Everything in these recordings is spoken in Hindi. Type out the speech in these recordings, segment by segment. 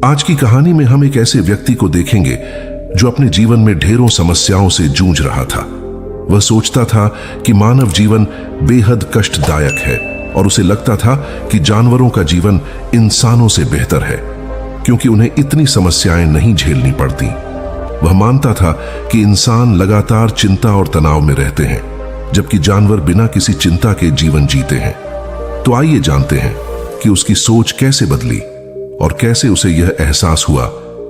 आज की कहानी में हम एक ऐसे व्यक्ति को देखेंगे जो अपने जीवन में ढेरों समस्याओं से जूझ रहा था। वह सोचता था कि मानव जीवन बेहद कष्टदायक है और उसे लगता था कि जानवरों का जीवन इंसानों से बेहतर है क्योंकि उन्हें इतनी समस्याएं नहीं झेलनी पड़ती। वह मानता था कि इंसान लगातार चिंता और तनाव में रहते हैं जबकि जानवर बिना किसी चिंता के जीवन जीते हैं। तो आइए जानते हैं कि उसकी सोच कैसे बदली और कैसे उसे यह एहसास हुआ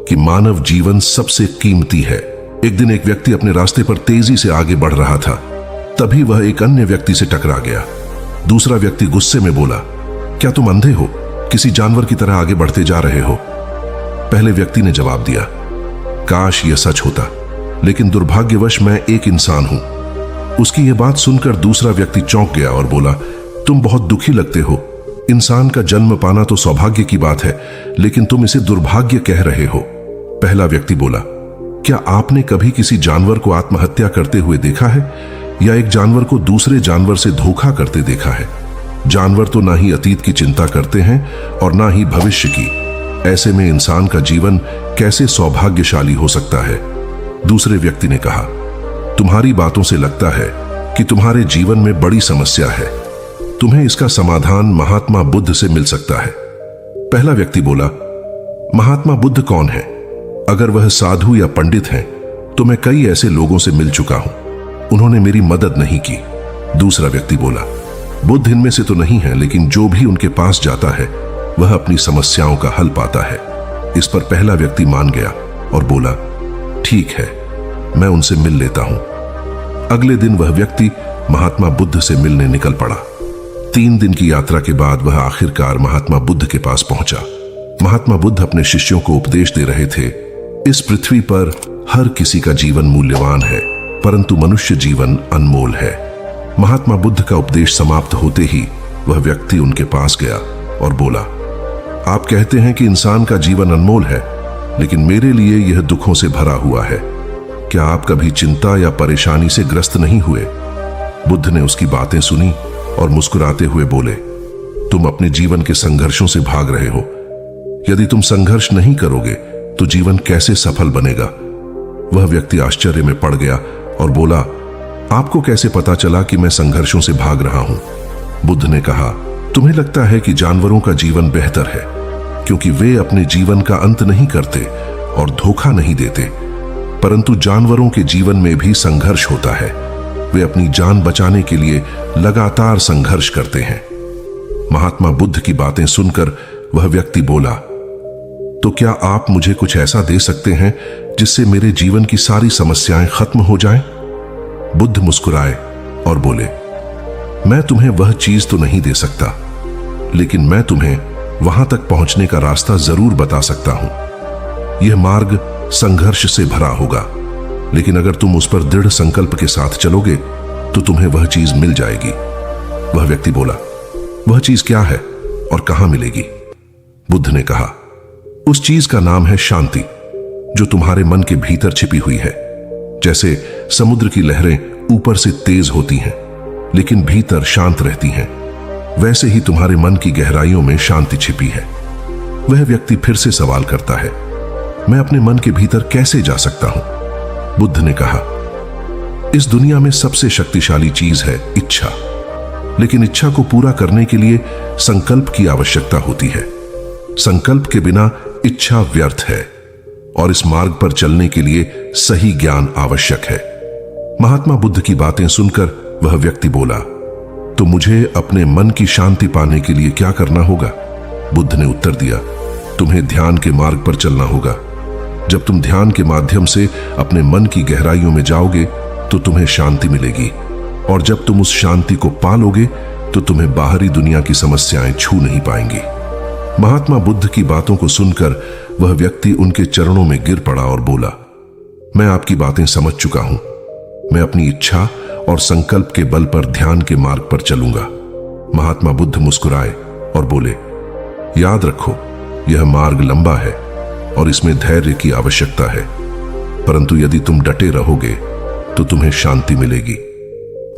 कि मानव जीवन सबसे कीमती है। एक दिन एक व्यक्ति अपने रास्ते पर तेजी से आगे बढ़ रहा था। तभी वह एक अन्य व्यक्ति से टकरा गया। दूसरा व्यक्ति गुस्से में बोला, क्या तुम अंधे हो? किसी जानवर की तरह आगे बढ़ते जा रहे हो। पहले व्यक्ति ने जवाब दिया, काश यह सच होता, लेकिन दुर्भाग्यवश मैं एक इंसान हूं। उसकी यह बात सुनकर दूसरा व्यक्ति चौंक गया और बोला, तुम बहुत दुखी लगते हो। इंसान का जन्म पाना तो सौभाग्य की बात है, लेकिन तुम इसे दुर्भाग्य कह रहे हो। पहला व्यक्ति बोला, क्या आपने कभी किसी जानवर को आत्महत्या करते हुए देखा है या एक जानवर को दूसरे जानवर से धोखा करते देखा है? जानवर तो ना ही अतीत की चिंता करते हैं और ना ही भविष्य की। ऐसे में इंसान का जीवन कैसे सौभाग्यशाली हो सकता है? दूसरे व्यक्ति ने कहा, तुम्हारी बातों से लगता है कि तुम्हारे जीवन में बड़ी समस्या है। तुम्हें इसका समाधान महात्मा बुद्ध से मिल सकता है। पहला व्यक्ति बोला, महात्मा बुद्ध कौन है? अगर वह साधु या पंडित हैं, तो मैं कई ऐसे लोगों से मिल चुका हूं, उन्होंने मेरी मदद नहीं की। दूसरा व्यक्ति बोला, बुद्ध इनमें से तो नहीं है, लेकिन जो भी उनके पास जाता है वह अपनी समस्याओं का हल पाता है। इस पर पहला व्यक्ति मान गया और बोला, ठीक है, मैं उनसे मिल लेता हूं। अगले दिन वह व्यक्ति महात्मा बुद्ध से मिलने निकल पड़ा। 3 दिन की यात्रा के बाद वह आखिरकार महात्मा बुद्ध के पास पहुंचा। महात्मा बुद्ध अपने शिष्यों को उपदेश दे रहे थे, इस पृथ्वी पर हर किसी का जीवन मूल्यवान है, परंतु मनुष्य जीवन अनमोल है। महात्मा बुद्ध का उपदेश समाप्त होते ही वह व्यक्ति उनके पास गया और बोला, आप कहते हैं कि इंसान का जीवन अनमोल है, लेकिन मेरे लिए यह दुखों से भरा हुआ है। क्या आप कभी चिंता या परेशानी से ग्रस्त नहीं हुए? बुद्ध ने उसकी बातें सुनी और मुस्कुराते हुए बोले, तुम अपने जीवन के संघर्षों से भाग रहे हो। यदि तुम संघर्ष नहीं करोगे तो जीवन कैसे सफल बनेगा? वह व्यक्ति आश्चर्य में पड़ गया और बोला, आपको कैसे पता चला कि मैं संघर्षों से भाग रहा हूं? बुद्ध ने कहा, तुम्हें लगता है कि जानवरों का जीवन बेहतर है क्योंकि वे अपने जीवन का अंत नहीं करते और धोखा नहीं देते, परंतु जानवरों के जीवन में भी संघर्ष होता है। वे अपनी जान बचाने के लिए लगातार संघर्ष करते हैं। महात्मा बुद्ध की बातें सुनकर वह व्यक्ति बोला, तो क्या आप मुझे कुछ ऐसा दे सकते हैं जिससे मेरे जीवन की सारी समस्याएं खत्म हो जाएं? बुद्ध मुस्कुराए और बोले, मैं तुम्हें वह चीज तो नहीं दे सकता, लेकिन मैं तुम्हें वहां तक पहुंचने का रास्ता जरूर बता सकता हूं। यह मार्ग संघर्ष से भरा होगा, लेकिन अगर तुम उस पर दृढ़ संकल्प के साथ चलोगे तो तुम्हें वह चीज मिल जाएगी। वह व्यक्ति बोला, वह चीज क्या है और कहां मिलेगी? बुद्ध ने कहा, उस चीज का नाम है शांति, जो तुम्हारे मन के भीतर छिपी हुई है। जैसे समुद्र की लहरें ऊपर से तेज होती हैं लेकिन भीतर शांत रहती हैं, वैसे ही तुम्हारे मन की गहराइयों में शांति छिपी है। वह व्यक्ति फिर से सवाल करता है, मैं अपने मन के भीतर कैसे जा सकता हूं? बुद्ध ने कहा, इस दुनिया में सबसे शक्तिशाली चीज है इच्छा, लेकिन इच्छा को पूरा करने के लिए संकल्प की आवश्यकता होती है। संकल्प के बिना इच्छा व्यर्थ है और इस मार्ग पर चलने के लिए सही ज्ञान आवश्यक है। महात्मा बुद्ध की बातें सुनकर वह व्यक्ति बोला, तो मुझे अपने मन की शांति पाने के लिए क्या करना होगा? बुद्ध ने उत्तर दिया, तुम्हें ध्यान के मार्ग पर चलना होगा। जब तुम ध्यान के माध्यम से अपने मन की गहराइयों में जाओगे तो तुम्हें शांति मिलेगी, और जब तुम उस शांति को पालोगे तो तुम्हें बाहरी दुनिया की समस्याएं छू नहीं पाएंगी। महात्मा बुद्ध की बातों को सुनकर वह व्यक्ति उनके चरणों में गिर पड़ा और बोला, मैं आपकी बातें समझ चुका हूं। मैं अपनी इच्छा और संकल्प के बल पर ध्यान के मार्ग पर चलूंगा। महात्मा बुद्ध मुस्कुराए और बोले, याद रखो, यह मार्ग लंबा है और इसमें धैर्य की आवश्यकता है, परंतु यदि तुम डटे रहोगे तो तुम्हें शांति मिलेगी।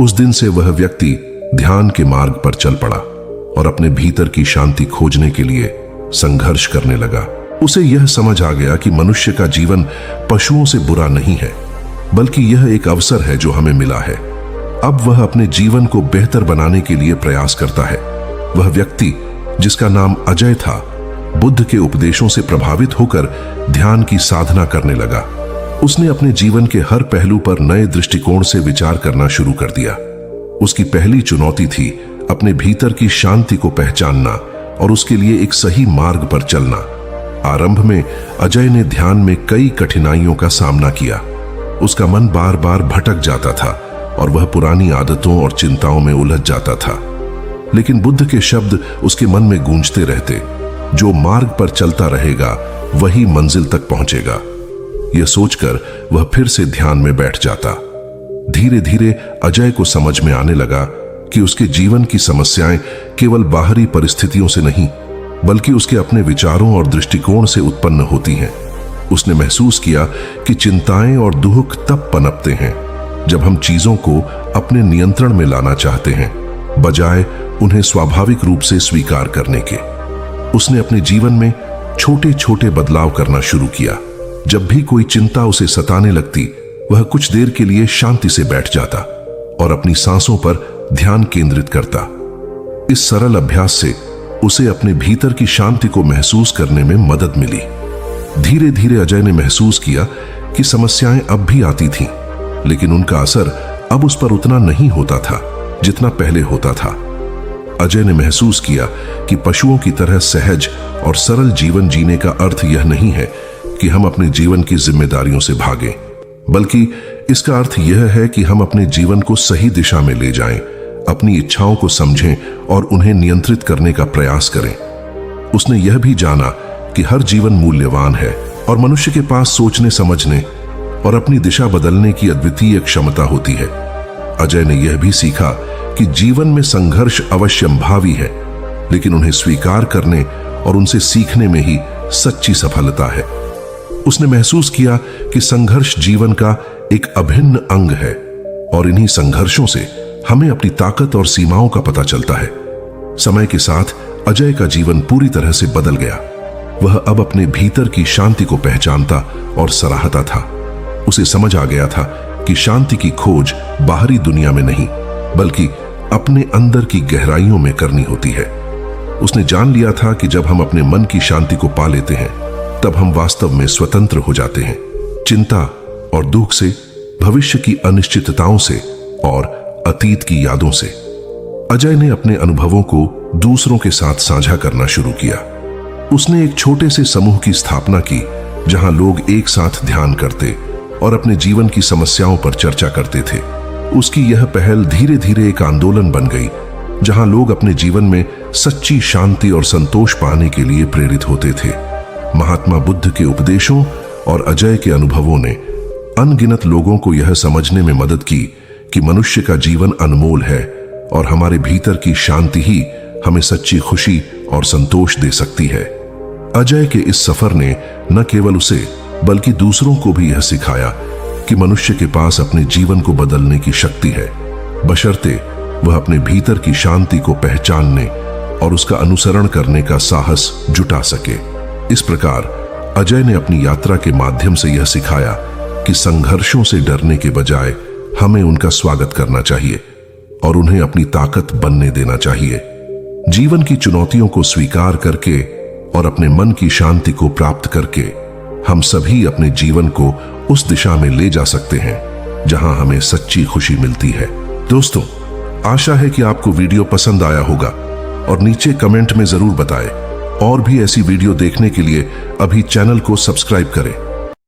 उस दिन से वह व्यक्ति ध्यान के मार्ग पर चल पड़ा और अपने भीतर की शांति खोजने के लिए संघर्ष करने लगा। उसे यह समझ आ गया कि मनुष्य का जीवन पशुओं से बुरा नहीं है, बल्कि यह एक अवसर है जो हमें मिला है। अब वह अपने जीवन को बेहतर बनाने के लिए प्रयास करता है। वह व्यक्ति, जिसका नाम अजय था, बुद्ध के उपदेशों से प्रभावित होकर ध्यान की साधना करने लगा। उसने अपने जीवन के हर पहलू पर नए दृष्टिकोण से विचार करना शुरू कर दिया। उसकी पहली चुनौती थी अपने भीतर की शांति को पहचानना और उसके लिए एक सही मार्ग पर चलना। आरंभ में अजय ने ध्यान में कई कठिनाइयों का सामना किया। उसका मन बार बार भटक जाता था और वह पुरानी आदतों और चिंताओं में उलझ जाता था। लेकिन बुद्ध के शब्द उसके मन में गूंजते रहते, जो मार्ग पर चलता रहेगा वही मंजिल तक पहुंचेगा। यह सोचकर वह फिर से ध्यान में बैठ जाता। धीरे धीरे अजय को समझ में आने लगा कि उसके जीवन की समस्याएं केवल बाहरी परिस्थितियों से नहीं, बल्कि उसके अपने विचारों और दृष्टिकोण से उत्पन्न होती हैं। उसने महसूस किया कि चिंताएं और दुख तब पनपते हैं जब हम चीजों को अपने नियंत्रण में लाना चाहते हैं, बजाय उन्हें स्वाभाविक रूप से स्वीकार करने के। उसने अपने जीवन में छोटे छोटे बदलाव करना शुरू किया। जब भी कोई चिंता उसे सताने लगती, वह कुछ देर के लिए शांति से बैठ जाता और अपनी सांसों पर ध्यान केंद्रित करता। इस सरल अभ्यास से उसे अपने भीतर की शांति को महसूस करने में मदद मिली। धीरे धीरे अजय ने महसूस किया कि समस्याएं अब भी आती थीं, लेकिन उनका असर अब उस पर उतना नहीं होता था जितना पहले होता था। अजय ने महसूस किया कि पशुओं की तरह सहज और सरल जीवन जीने का अर्थ यह नहीं है कि हम अपने जीवन की जिम्मेदारियों से भागें, बल्कि इसका अर्थ यह है कि हम अपने जीवन को सही दिशा में ले जाएं, अपनी इच्छाओं को समझें और उन्हें नियंत्रित करने का प्रयास करें। उसने यह भी जाना कि हर जीवन मूल्यवान है और मनुष्य के पास सोचने, समझने और अपनी दिशा बदलने की अद्वितीय क्षमता होती है। अजय ने यह भी सीखा कि जीवन में संघर्ष अवश्यंभावी है, लेकिन उन्हें स्वीकार करने और उनसे सीखने में ही सच्ची सफलता है। उसने महसूस किया कि संघर्ष जीवन का एक अभिन्न अंग है और इन्हीं संघर्षों से हमें अपनी ताकत और सीमाओं का पता चलता है। समय के साथ अजय का जीवन पूरी तरह से बदल गया। वह अब अपने भीतर की शांति को पहचानता और सराहता था। उसे समझ आ गया था कि शांति की खोज बाहरी दुनिया में नहीं, बल्कि अपने अंदर की गहराइयों में करनी होती है। उसने जान लिया था कि जब हम अपने मन की शांति को पा लेते हैं, तब हम वास्तव में स्वतंत्र हो जाते हैं, चिंता और दुख से, भविष्य की अनिश्चितताओं से और अतीत की यादों से। अजय ने अपने अनुभवों को दूसरों के साथ साझा करना शुरू किया। उसने एक छोटे से समूह की स्थापना की, जहां लोग एक साथ ध्यान करते और अपने जीवन की समस्याओं पर चर्चा करते थे। उसकी यह पहल धीरे धीरे एक आंदोलन बन गई, जहां लोग अपने जीवन में सच्ची शांति और संतोष पाने के लिए प्रेरित होते थे। महात्मा बुद्ध के उपदेशों और अजय के अनुभवों ने अनगिनत लोगों को यह समझने में मदद की कि मनुष्य का जीवन अनमोल है और हमारे भीतर की शांति ही हमें सच्ची खुशी और संतोष दे सकती है। अजय के इस सफर ने न केवल उसे बल्कि दूसरों को भी यह सिखाया कि मनुष्य के पास अपने जीवन को बदलने की शक्ति है, बशर्ते वह अपने भीतर की शांति को पहचानने और उसका अनुसरण करने का साहस जुटा सके। इस प्रकार अजय ने अपनी यात्रा के माध्यम से यह सिखाया कि संघर्षों से डरने के बजाय हमें उनका स्वागत करना चाहिए और उन्हें अपनी ताकत बनने देना चाहिए। जीवन की चुनौतियों को स्वीकार करके और अपने मन की शांति को प्राप्त करके हम सभी अपने जीवन को उस दिशा में ले जा सकते हैं जहां हमें सच्ची खुशी मिलती है। दोस्तों, आशा है कि आपको वीडियो पसंद आया होगा और नीचे कमेंट में जरूर बताएं। और भी ऐसी वीडियो देखने के लिए अभी चैनल को सब्सक्राइब करें।